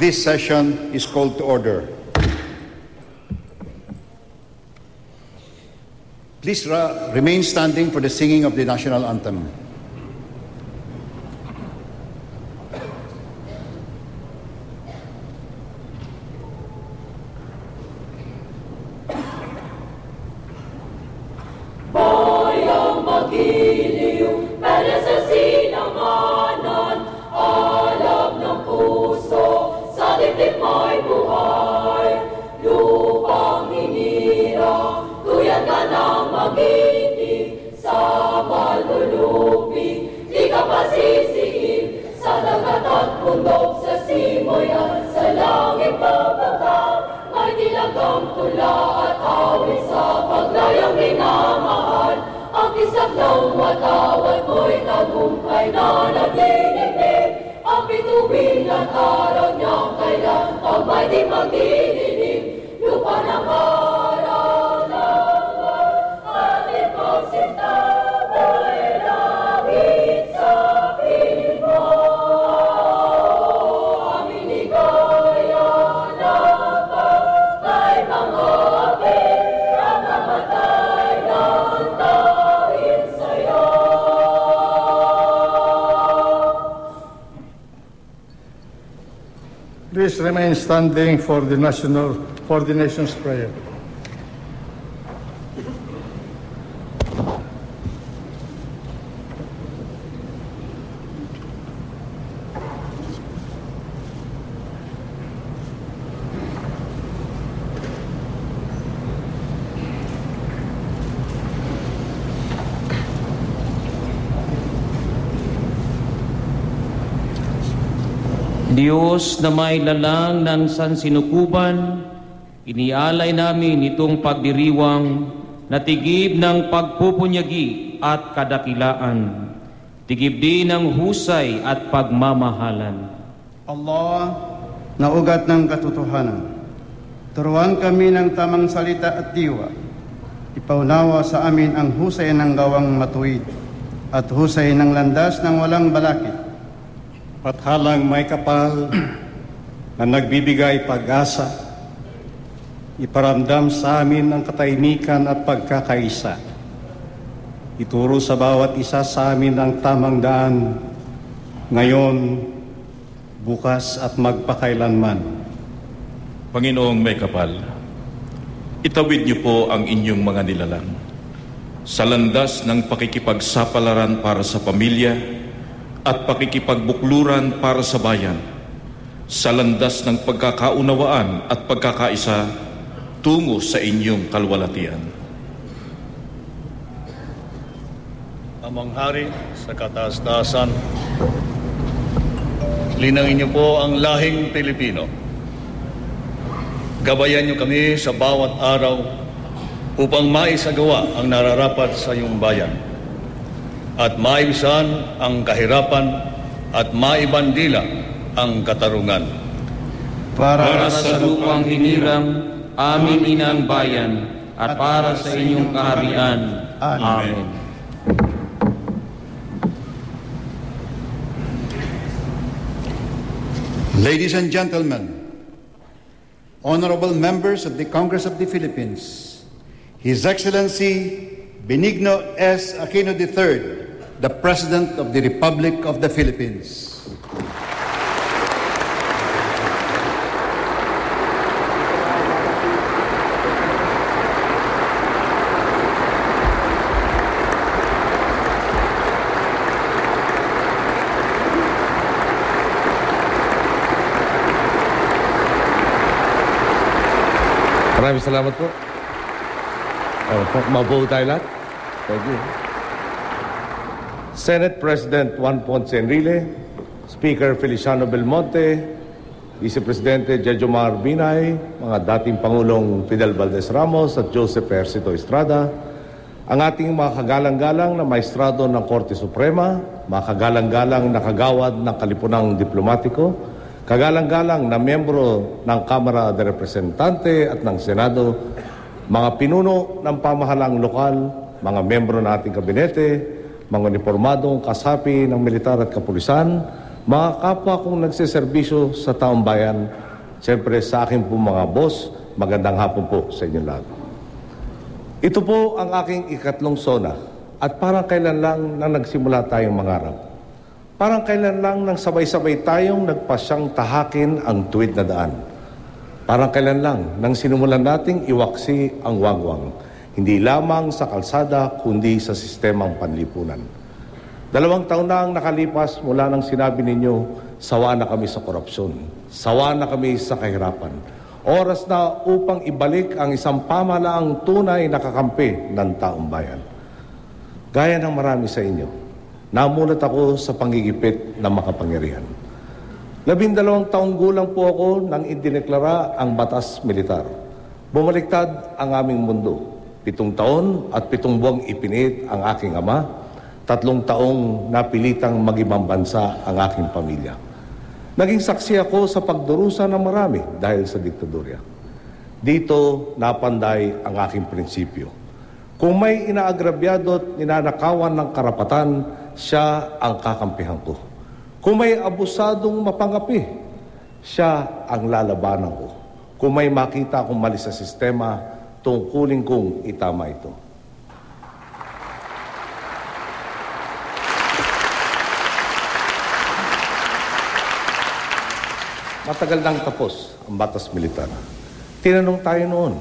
This session is called to order. Please remain standing for the singing of the national anthem. Please remain standing for the nation's prayer. Diyos na may lalang ng sansinukuban, inialay namin itong pagdiriwang na tigib ng pagpupunyagi at kadakilaan, tigib din ng husay at pagmamahalan. Allah, na ugat ng katotohanan, turuan kami ng tamang salita at diwa. Ipaunawa sa amin ang husay ng gawang matuwid at husay ng landas ng walang balakid. Pathalang may kapal na nagbibigay pag-asa, iparamdam sa amin ang katahimikan at pagkakaisa. Ituro sa bawat isa sa amin ang tamang daan, ngayon, bukas at magpakailanman. Panginoong may kapal, itawid niyo po ang inyong mga nilalang sa landas ng pakikipagsapalaran para sa pamilya at pakikipagbukluran para sa bayan, sa landas ng pagkakaunawaan at pagkakaisa tungo sa inyong kalwalatian. Amang Hari sa kataas-taasan, linangin niyo po ang lahing Pilipino. Gabayan niyo kami sa bawat araw upang maisagawa ang nararapat sa iyong bayan at maibisan ang kahirapan at maibandila ang katarungan. Para sa lupang hinirang, amin inang bayan, at para sa inyong kaharian. Amen. Ladies and gentlemen, honorable members of the Congress of the Philippines, His Excellency Benigno S. Aquino III, the President of the Republic of the Philippines. Maraming salamat po. Mabuo tayo lahat. Thank you. Senate President Juan Ponce Enrile, Speaker Feliciano Belmonte, Vice Presidente Jejomar Binay, mga dating Pangulong Fidel Valdez Ramos at Joseph Ejercito Estrada, ang ating mga kagalang-galang na maestrado ng Korte Suprema, mga kagalang-galang na kagawad ng Kalipunang Diplomatiko, kagalang-galang na miyembro ng Kamara de Representante at ng Senado, mga pinuno ng pamahalang lokal, mga miyembro ng ating kabinete, mga uniformadong kasapi ng militar at kapulisan, mga kapwa kong nagsiservisyo sa taong bayan, siyempre sa akin po mga boss, magandang hapon po sa inyo lahat. Ito po ang aking ikatlong SONA at parang kailan lang nang nagsimula tayong mangarap. Parang kailan lang nang sabay-sabay tayong nagpasyang tahakin ang tuwid na daan. Parang kailan lang nang sinimulan nating iwaksi ang wagwang, hindi lamang sa kalsada kundi sa sistemang panlipunan. 2 taon na ang nakalipas mula nang sinabi ninyo, sawa na kami sa korupsyon, sawa na kami sa kahirapan. Oras na upang ibalik ang isang pamahalaang tunay na kakampi ng taong bayan. Gaya ng marami sa inyo, namulat ako sa panggigipit ng makapangyarihan. 12 taong gulang po ako nang idineklara ang batas militar. Bumaliktad ang aming mundo. 7 taon at 7 buwang ipinit ang aking ama. 3 taong napilitang mag-ibang bansa ang aking pamilya. Naging saksi ako sa pagdurusa ng marami dahil sa diktadurya. Dito napanday ang aking prinsipyo. Kung may inaagrabyado at ninanakawan ng karapatan, siya ang kakampihan ko. Kung may abusadong mapangapi, siya ang lalabanan ko. Kung may makita akong mali sa sistema, tungkulin kong itama ito. Matagal nang tapos ang batas militar. Tinanong tayo noon,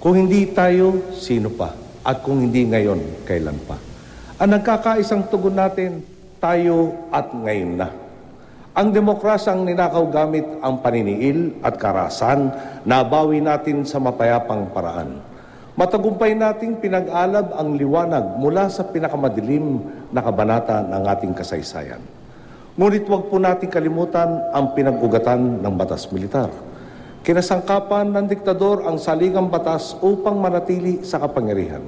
kung hindi tayo, sino pa? At kung hindi ngayon, kailan pa? Ang nagkakaisang tugon natin, tayo at ngayon na. Ang demokrasyang ninakaw gamit ang paniniil at karahasan, nabawi natin sa mapayapang paraan. Matagumpay nating pinag-alab ang liwanag mula sa pinakamadilim na kabanata ng ating kasaysayan. Ngunit huwag po natin kalimutan ang pinag-ugatan ng batas militar. Kinasangkapan ng diktador ang saligang batas upang manatili sa kapangyarihan.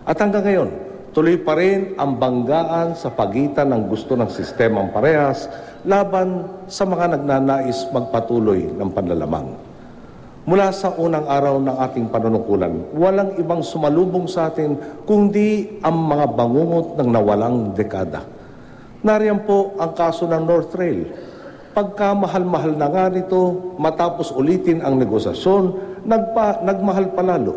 At hanggang ngayon, tuloy pa rin ang banggaan sa pagitan ng gusto ng sistemang parehas laban sa mga nagnanais magpatuloy ng panlalamang. Mula sa unang araw ng ating panunungkulan, walang ibang sumalubong sa atin kundi ang mga bangungot ng nawalang dekada. Nariyan po ang kaso ng North Rail. Pagkamahal-mahal na nga nito, matapos ulitin ang negosasyon, nagmahal palalo.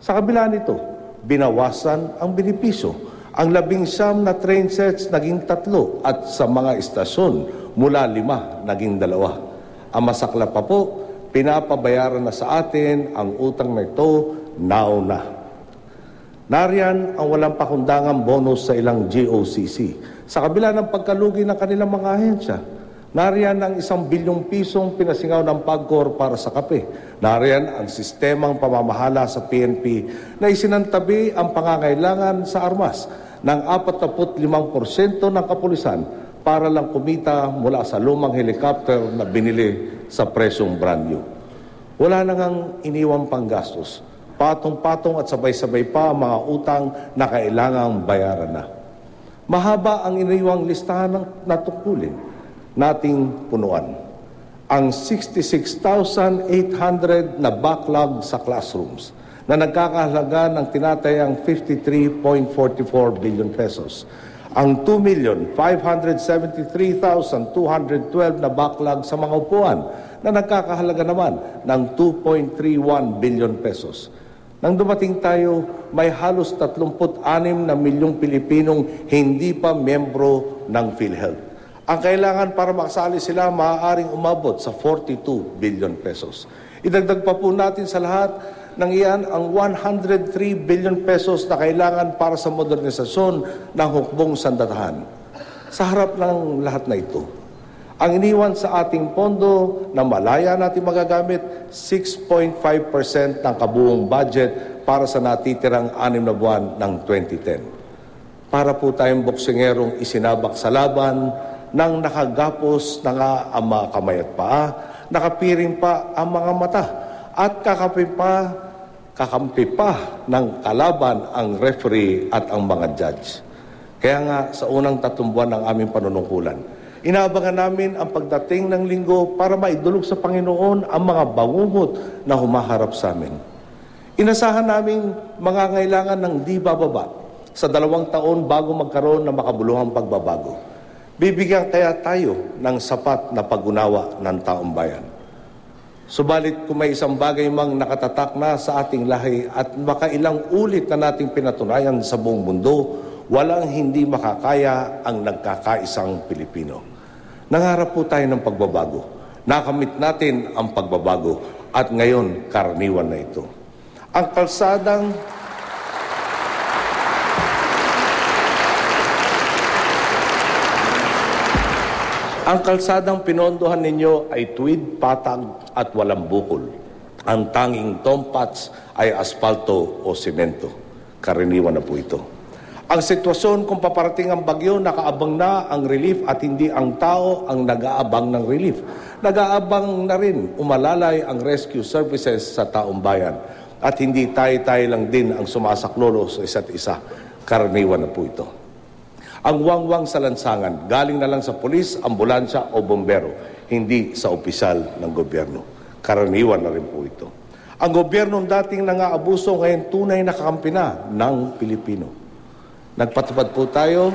Sa kabila nito, binawasan ang benepisyo. Ang 19 na train sets naging 3 at sa mga istasyon mula 5 naging 2. Ang masakla pa po, pinapabayaran na sa atin ang utang na ito nauna. Nariyan ang walang pakundangang bonus sa ilang GOCC. Sa kabila ng pagkalugi ng kanilang mga ahensya, nariyan ang 1 bilyong pisong pinasingaw ng PAGCOR para sa kape. Nariyan ang sistemang pamamahala sa PNP na isinantabi ang pangangailangan sa armas ng 45% ng kapulisan para lang kumita mula sa lumang helicopter na binili sa presyong brand new. Wala na ngang iniwang panggastos. Patong-patong at sabay-sabay pa ang mga utang na kailangang bayaran na. Mahaba ang iniwang listahan ng natungkulin nating punuan. Ang 66,800 na backlog sa classrooms na nagkakahalaga ng tinatayang 53.44 billion pesos. Ang 2,573,212 na backlog sa mga upuan na nagkakahalaga naman ng 2.31 billion pesos. Nang dumating tayo, may halos 36 na milyong Pilipinong hindi pa miyembro ng PhilHealth. Ang kailangan para makasali sila maaaring umabot sa 42 billion pesos. Idagdag pa po natin sa lahat ng iyan ang 103 billion pesos na kailangan para sa modernisasyon ng hukbong sandatahan. Sa harap ng lahat na ito, ang iniwan sa ating pondo na malaya natin magagamit, 6.5% ng kabuong budget para sa natitirang 6 na buwan ng 2010. Para po tayong boksingerong isinabak sa laban nang nakagapos na nga ang mga kamay at paa, nakapiring pa ang mga mata at kakampi pa ng kalaban ang referee at ang mga judge. Kaya nga sa unang 3 buwan ng aming panunungkulan, inaabangan namin ang pagdating ng linggo para maidulog sa Panginoon ang mga bangungot na humaharap sa amin. Inasahan namin mangangailangan ng di bababa sa 2 taon bago magkaroon ng makabuluhang pagbabago. Bibigyan kaya tayo ng sapat na pag-unawa ng taong bayan. Subalit kung may isang bagay mang nakatatak na sa ating lahi at makailang ulit na nating pinatunayan sa buong mundo, walang hindi makakaya ang nagkakaisang Pilipino. Nangarap po tayo ng pagbabago. Nakamit natin ang pagbabago at ngayon karaniwan na ito. Ang kalsadang pinondohan ninyo ay tuwid, patag at walang bukol. Ang tanging tompats ay asfalto o semento. Karaniwan na po ito. Ang sitwasyon kung paparating ang bagyo, nakaabang na ang relief at hindi ang tao ang nag-aabang ng relief. Nag-aabang na rin, umalalay ang rescue services sa taong bayan. At hindi tayo-tayo lang din ang sumasaklolo sa isa't isa. Karaniwan na po ito. Ang wangwang sa lansangan, galing na lang sa pulis, ambulansya o bombero, hindi sa opisyal ng gobyerno. Karaniwan na rin po ito. Ang gobyernong dating nangaabuso ngayon tunay na kakampi na ng Pilipino. Nagpatupad po tayo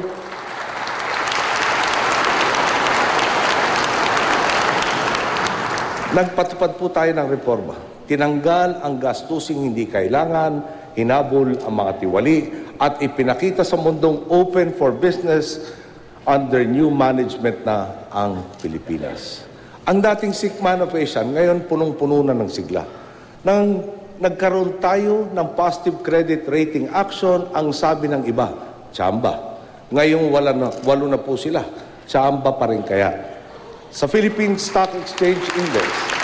ng reforma. Tinanggal ang gastusing hindi kailangan, hinabol ang mga tiwali, at ipinakita sa mundong open for business under new management na ang Pilipinas. Ang dating sick man of Asian, ngayon punong-puno na ng sigla. Nang nagkaroon tayo ng positive credit rating action, ang sabi ng iba, tsamba. Ngayong walo na po sila, tsamba pa rin kaya. Sa Philippine Stock Exchange Index,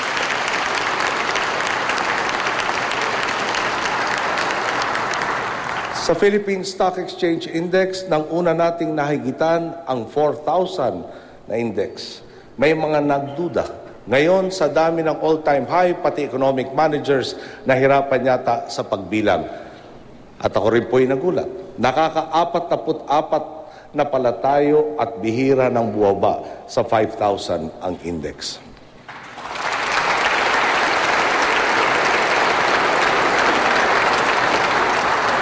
sa Philippine Stock Exchange Index, nang una nating nahigitan ang 4,000 na index. May mga nagduda. Ngayon, sa dami ng all-time high, pati economic managers nahirapan yata sa pagbilang. At ako rin po'y nagulat. Nakaka-44 na pala tayo at bihira ng buwaba sa 5,000 ang index.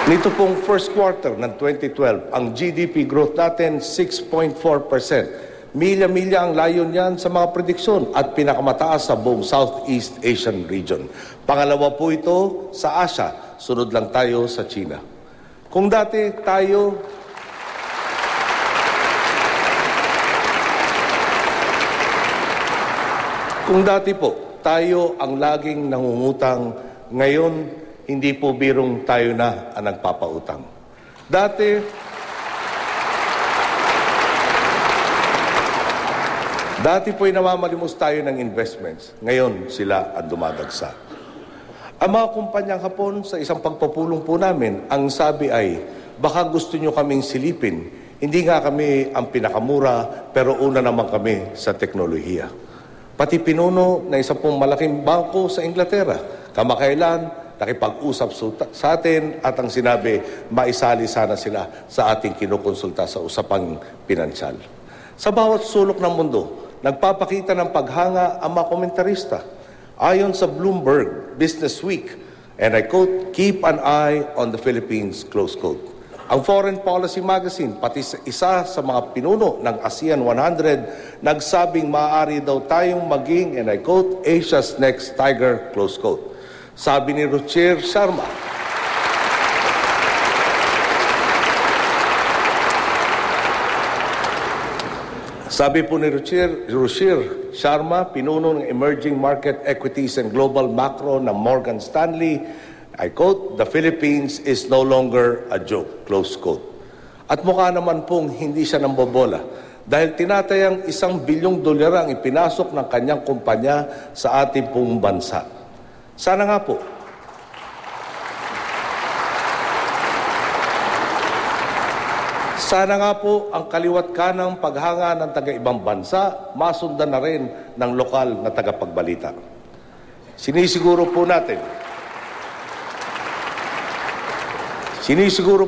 Nito pong first quarter ng 2012, ang GDP growth natin 6.4%. Milya-milya ang layon niyan sa mga prediksyon at pinakamataas sa buong Southeast Asian region. Pangalawa po ito sa Asia, sunod lang tayo sa China. Kung dati po tayo ang laging nangungutang, ngayon hindi po birong tayo na ang nagpapautang. Dati po'y namamalimos tayo ng investments. Ngayon, sila ang dumadagsa. Ang mga kumpanyang Hapon, sa isang pagpupulong po namin, ang sabi ay, baka gusto nyo kaming silipin. Hindi nga kami ang pinakamura, pero una naman kami sa teknolohiya. Pati pinuno na isa pong malaking bangko sa Inglaterra, kamakailan, nakipag-usap sa atin at ang sinabi, maisali sana sila sa ating kinukonsulta sa usapang pinansyal. Sa bawat sulok ng mundo, nagpapakita ng paghanga ang mga komentarista. Ayon sa Bloomberg Business Week, and I quote, "Keep an eye on the Philippines," close quote. Ang Foreign Policy Magazine, pati isa sa mga pinuno ng ASEAN 100, nagsabing maaari daw tayong maging, and I quote, "Asia's next tiger," close quote. Sabi ni Ruchir Sharma, Ruchir Sharma, pinuno ng Emerging Market Equities and Global Macro ng Morgan Stanley, I quote, "The Philippines is no longer a joke," close quote. At mukha naman pong hindi siya nambobola dahil tinatayang $1 bilyong ang ipinasok ng kanyang kumpanya sa ating pong bansa. Sana nga po ang kaliwat kanang paghanga ng taga-ibang bansa masundan na rin ng lokal na tagapagbalita. Sinisiguro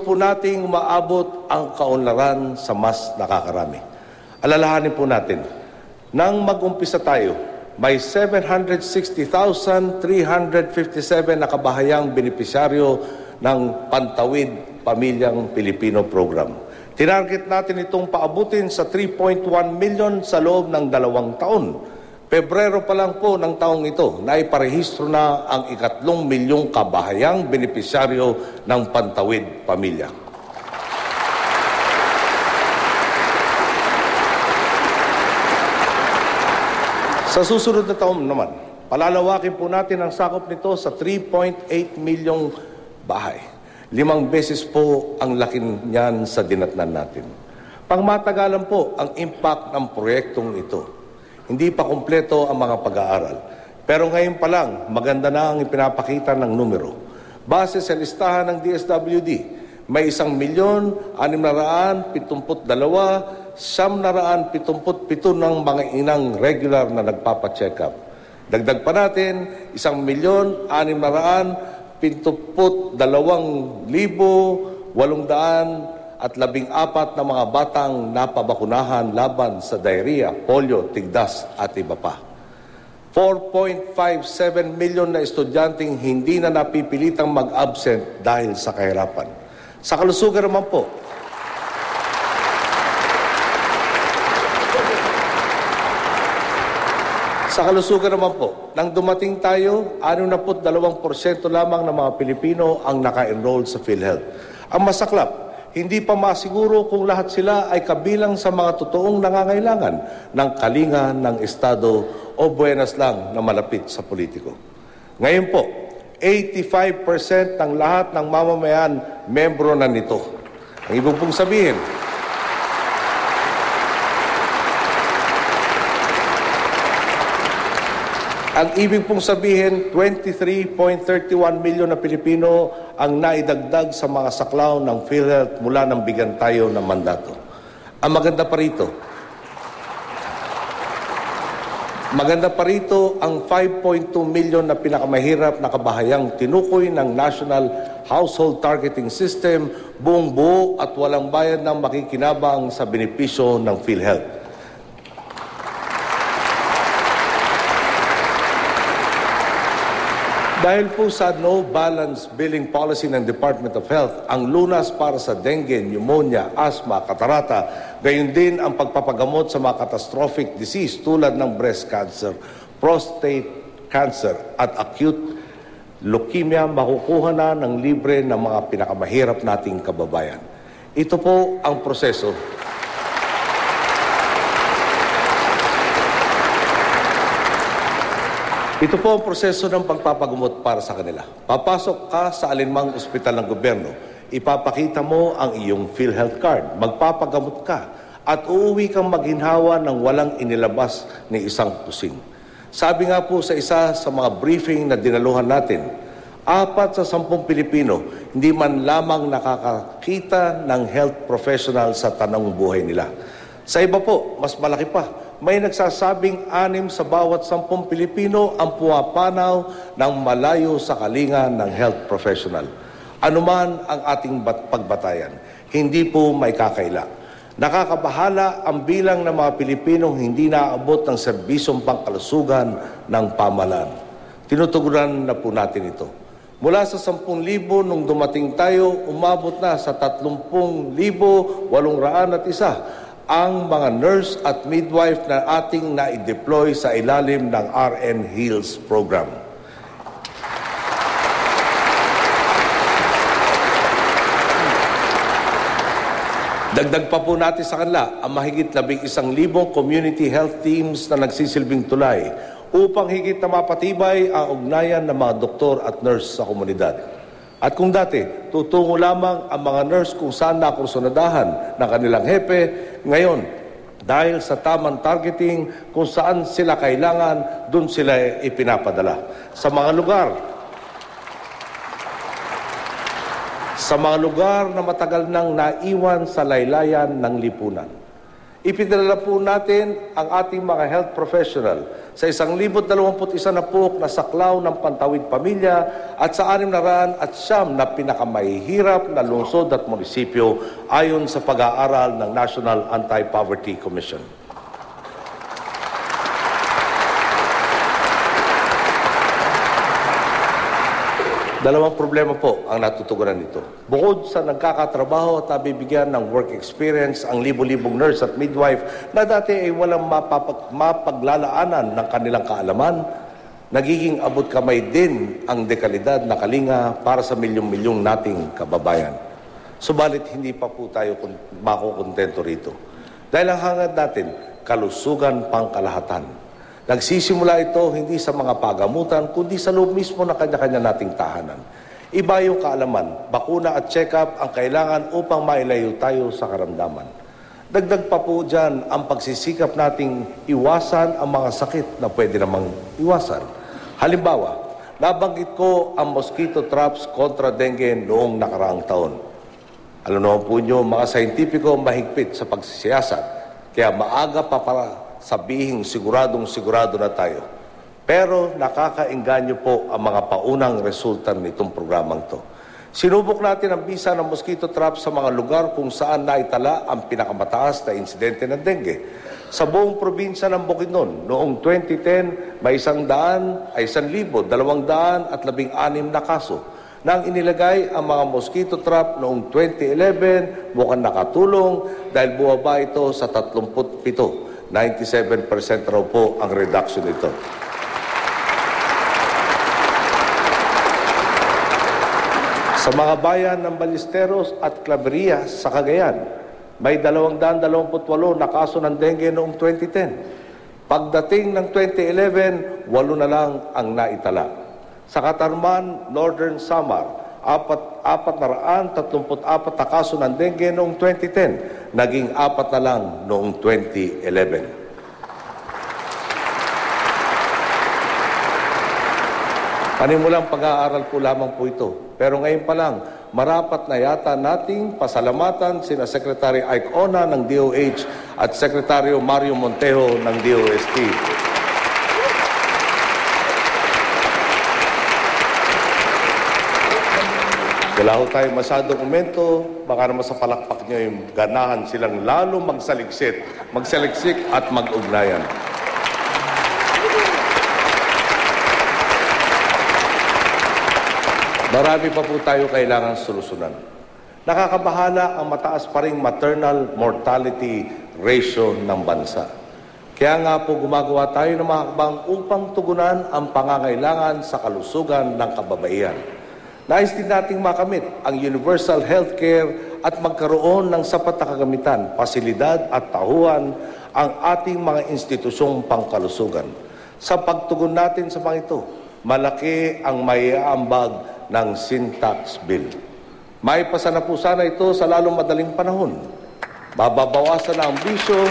po nating umaabot ang kaunlaran sa mas nakakarami. Alalahanin po natin, nang mag-umpisa tayo, may 760,357 na kabahayang benepisyaryo ng Pantawid Pamilyang Pilipino Program. Tinarget natin itong paabutin sa 3.1 million sa loob ng 2 taon. Pebrero pa lang po ng taong ito na iparehistro na ang 3 milyong kabahayang benepisyaryo ng Pantawid Pamilya. Sa susunod na taon naman, palalawakin po natin ang sakop nito sa 3.8 milyong bahay. 5 beses po ang laki niyan sa dinatnan natin. Pangmatagalan po ang impact ng proyektong ito. Hindi pa kumpleto ang mga pag-aaral. Pero ngayon pa lang, maganda na ang ipinapakita ng numero. Base sa listahan ng DSWD, may 1,672,977 ng mga inang regular na nagpapacheck up. Dagdag pa natin, 1,652,814 na mga batang napabakunahan laban sa diarrhea, polio, tigdas at iba pa. 4.57 milyon na estudyanteng hindi na napipilitang mag-absent dahil sa kahirapan. Sa kalusugan naman po, nang dumating tayo, 62% lamang ng mga Pilipino ang naka-enroll sa PhilHealth. Ang masaklap, hindi pa masiguro kung lahat sila ay kabilang sa mga totoong nangangailangan ng kalinga ng Estado o buenas lang na malapit sa politiko. Ngayon po, 85% ng lahat ng mamamayan membro na nito. Ang ibig pong sabihin, Ang ibig pong sabihin, 23.31 milyon na Pilipino ang naidagdag sa mga saklaw ng PhilHealth mula nang bigyan tayo ng mandato. Ang maganda pa rito ang 5.2 milyon na pinakamahirap na kabahayang tinukoy ng National Household Targeting System, buong buo at walang bayad ng makikinabang sa benepisyo ng PhilHealth. Dahil po sa no balance billing policy ng Department of Health, ang lunas para sa dengue, pneumonia, asthma, katarata, gayon din ang pagpapagamot sa mga catastrophic disease tulad ng breast cancer, prostate cancer at acute leukemia makukuha na ng libre ng mga pinakamahirap nating kababayan. Ito po ang proseso. Ito po ang proseso ng pagpapagamot para sa kanila. Papasok ka sa alinmang ospital ng gobyerno, ipapakita mo ang iyong PhilHealth card, magpapagamot ka, at uuwi kang maghinhawa ng walang inilabas ni isang tusing. Sabi nga po sa isa sa mga briefing na dinaluhan natin, 4 sa 10 Pilipino hindi man lamang nakakakita ng health professional sa tanong buhay nila. Sa iba po, mas malaki pa. May nagsasabing 6 sa bawat 10 Pilipino ang pumapanaw ng malayo sa kalinga ng health professional. Anuman ang ating pagbatayan, hindi po may kakaila. Nakakabahala ang bilang ng mga Pilipinong hindi naaabot ng serbisyong pangkalusugan ng pamahalaan. Tinutugunan na po natin ito. Mula sa 10,000 nung dumating tayo, umabot na sa 30,801 ang mga nurse at midwife na ating na-deploy sa ilalim ng RN Heals program. Dagdag pa po natin sa kanila ang mahigit 11,000 community health teams na nagsisilbing tulay upang higit na mapatibay ang ugnayan ng mga doktor at nurse sa komunidad. At kung dati, tutungo lamang ang mga nurse kung saan nakursunadahan ng kanilang hepe, ngayon, dahil sa tamang targeting, kung saan sila kailangan, dun sila ipinapadala. Sa mga lugar na matagal nang naiwan sa laylayan ng lipunan. Ipinadala po natin ang ating mga health professional sa 1,021 na puok na saklaw ng Pantawid Pamilya at sa 609 na pinakamahihirap na lungsod at munisipyo ayon sa pag-aaral ng National Anti-Poverty Commission. Dalawang problema po ang natutugunan nito. Bukod sa nagkakatrabaho at nabibigyan ng work experience ang libo-libong nurse at midwife na dati ay walang mapaglalaanan ng kanilang kaalaman, nagiging abot kamay din ang dekalidad na kalinga para sa milyong-milyong nating kababayan. Subalit hindi pa po tayo makukontento rito. Dahil ang hangad natin, kalusugan pangkalahatan. Nagsisimula ito hindi sa mga pagamutan, kundi sa loob mismo ng kanya-kanya nating tahanan. Iba yung kaalaman, bakuna at check-up ang kailangan upang mailayo tayo sa karamdaman. Dagdag pa po dyan ang pagsisikap nating iwasan ang mga sakit na pwede namang iwasan. Halimbawa, nabanggit ko ang mosquito traps kontra dengue noong nakaraang taon. Alam naman po nyo, mga scientifico mahigpit sa pagsisiyasat, kaya maaga pa para sabihing siguradong-sigurado na tayo. Pero nakakaengganyo po ang mga paunang resulta nitong programang to. Sinubok natin ang bisa ng mosquito trap sa mga lugar kung saan naitala ang pinakamataas na insidente ng dengue. Sa buong probinsya ng Bukidnon, noong 2010, may 1,216 na kaso. Nang inilagay ang mga mosquito trap noong 2011, mukhang nakatulong dahil bumaba ito sa 37. 97% raw po ang reduction nito. Sa mga bayan ng Ballesteros at Claveria sa Cagayan, may 228 na kaso ng dengue noong 2010. Pagdating ng 2011, 8 na lang ang naitala. Sa Katarman, Northern Samar, 434 na kaso ng dengue noong 2010, naging 4 na lang noong 2011. Panimulang pag-aaral po lamang po ito. Pero ngayon pa lang, marapat na yata nating pasalamatan sina Secretary Ike Ona ng DOH at Sekretaryo Mario Montejo ng DOST. Wala ho tayo masyadong komento, baka naman sa palakpak nyo yung ganahan silang lalo magsaliksik at mag-ugnayan. Marami pa po tayo kailangan solusyonan. Nakakabahala ang mataas pa ring maternal mortality ratio ng bansa. Kaya nga po gumagawa tayo ng mga hakbang upang tugunan ang pangangailangan sa kalusugan ng kababaihan. Nais din nating makamit ang universal healthcare at magkaroon ng sapat na kagamitan, pasilidad at tauhan ang ating mga institusyong pangkalusugan. Sa pagtugon natin sa mga ito, malaki ang maiaambag ng sin tax bill. Maipasa na po sana ito sa lalong madaling panahon. Mababawasan na ang bisyo